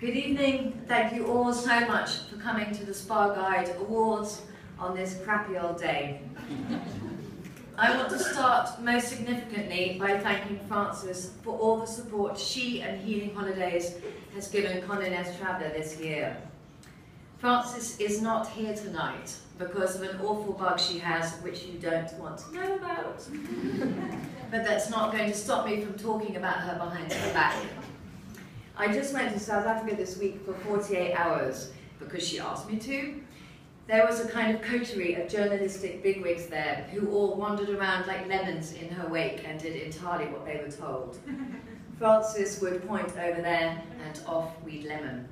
Good evening. Thank you all so much for coming to the Spa Guide Awards on this crappy old day. I want to start most significantly by thanking Frances for all the support she and Healing Holidays has given Conde Nast Traveller this year. Frances is not here tonight because of an awful bug she has which you don't want to know about. But that's not going to stop me from talking about her behind her back. I just went to South Africa this week for 48 hours because she asked me to. There was a kind of coterie of journalistic bigwigs there who all wandered around like lemons in her wake and did entirely what they were told. Frances would point over there and off we'd lemon.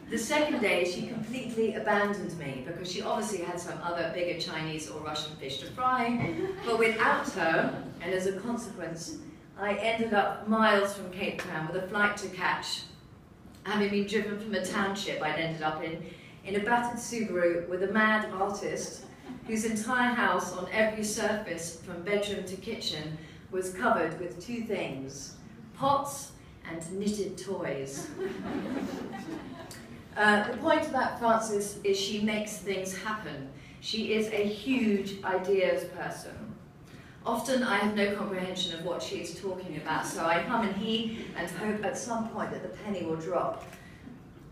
The second day she completely abandoned me because she obviously had some other bigger Chinese or Russian fish to fry, but without her, and as a consequence, I ended up miles from Cape Town with a flight to catch. Having been driven from a township I'd ended up in a battered Subaru with a mad artist whose entire house on every surface, from bedroom to kitchen, was covered with two things: pots and knitted toys. The point about Frances is she makes things happen. She is a huge ideas person. Often I have no comprehension of what she is talking about, so I hum and he and hope at some point that the penny will drop.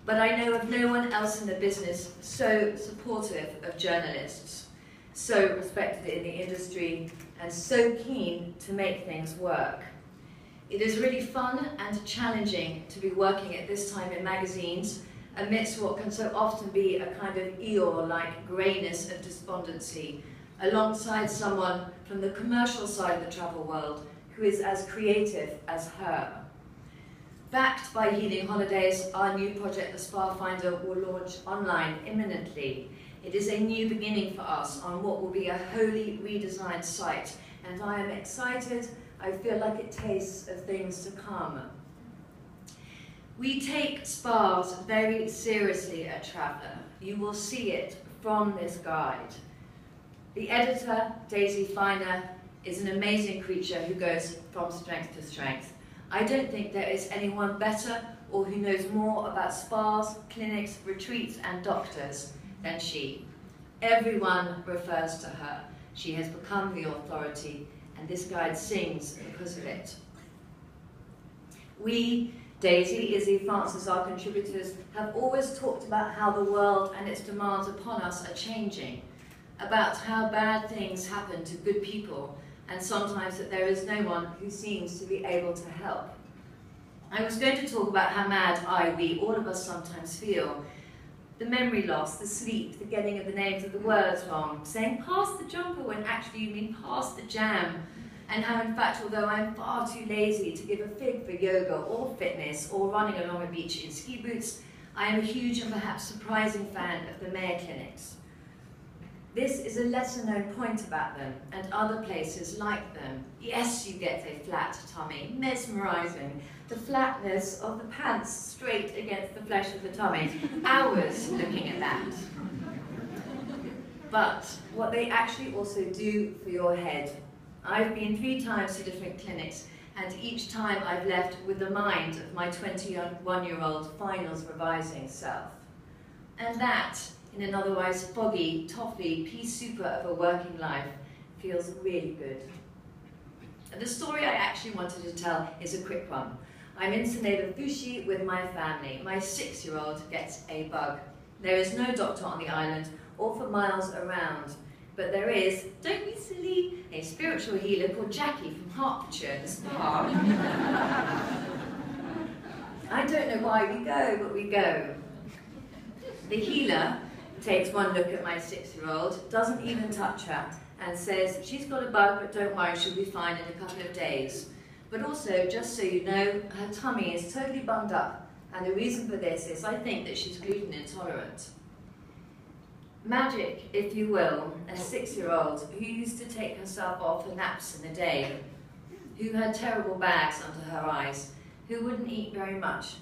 But I know of no one else in the business so supportive of journalists, so respected in the industry, and so keen to make things work. It is really fun and challenging to be working at this time in magazines, amidst what can so often be a kind of Eeyore-like greyness of despondency, alongside someone from the commercial side of the travel world who is as creative as her. Backed by Healing Holidays, our new project, the Spa Finder, will launch online imminently. It is a new beginning for us on what will be a wholly redesigned site, and I am excited. I feel like it tastes of things to come. We take spas very seriously at Traveller. You will see it from this guide. The editor, Daisy Finer, is an amazing creature who goes from strength to strength. I don't think there is anyone better or who knows more about spas, clinics, retreats and doctors than she. Everyone refers to her. She has become the authority, and this guide sings because of it. We, Daisy, Izzy, Frances, our contributors, have always talked about how the world and its demands upon us are changing, about how bad things happen to good people, and sometimes that there is no one who seems to be able to help. I was going to talk about how mad we, all of us sometimes feel. The memory loss, the sleep, the getting of the names of the words wrong, saying pass the jumper when actually you mean pass the jam, and how in fact, although I'm far too lazy to give a fig for yoga or fitness or running along a beach in ski boots, I am a huge and perhaps surprising fan of the Mayo Clinics. This is a lesser-known point about them and other places like them. Yes, you get a flat tummy, mesmerising. The flatness of the pants straight against the flesh of the tummy. Hours looking at that. But what they actually also do for your head. I've been 3 times to different clinics, and each time I've left with the mind of my 21-year-old finals revising self. And that, in an otherwise foggy, toffee, pea super of a working life, feels really good. And the story I actually wanted to tell is a quick one. I'm in Fushi with my family. My 6-year-old gets a bug. There is no doctor on the island or for miles around, but there is, don't be silly, a spiritual healer called Jackie from Hertfordshire, the spa. I don't know why we go, but we go. The healer takes one look at my 6-year-old, doesn't even touch her, and says she's got a bug, but don't worry, she'll be fine in a couple of days. But also, just so you know, her tummy is totally bunged up, and the reason for this is I think that she's gluten intolerant. Magic, if you will, a 6-year-old who used to take herself off for naps in the day, who had terrible bags under her eyes, who wouldn't eat very much,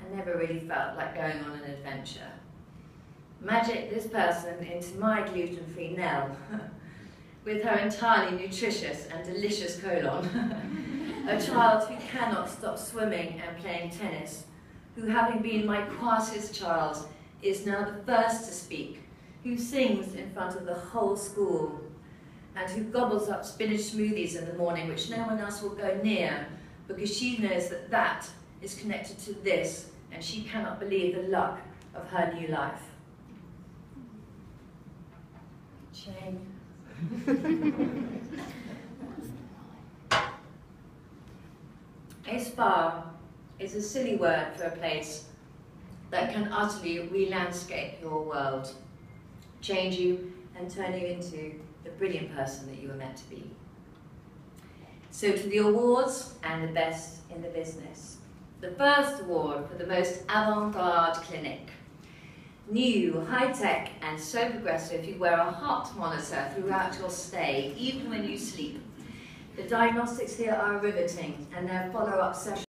and never really felt like going on an adventure. Magic this person into my gluten-free Nell, with her entirely nutritious and delicious colon, a child who cannot stop swimming and playing tennis, who, having been my quietest child, is now the first to speak, who sings in front of the whole school, and who gobbles up spinach smoothies in the morning, which no one else will go near, because she knows that that is connected to this, and she cannot believe the luck of her new life. Shame. A spa is a silly word for a place that can utterly re-landscape your world, change you and turn you into the brilliant person that you were meant to be. So to the awards and the best in the business. The first award for the most avant-garde clinic. New, high-tech and so progressive you wear a heart monitor throughout your stay, even when you sleep. The diagnostics here are riveting and their follow-up sessions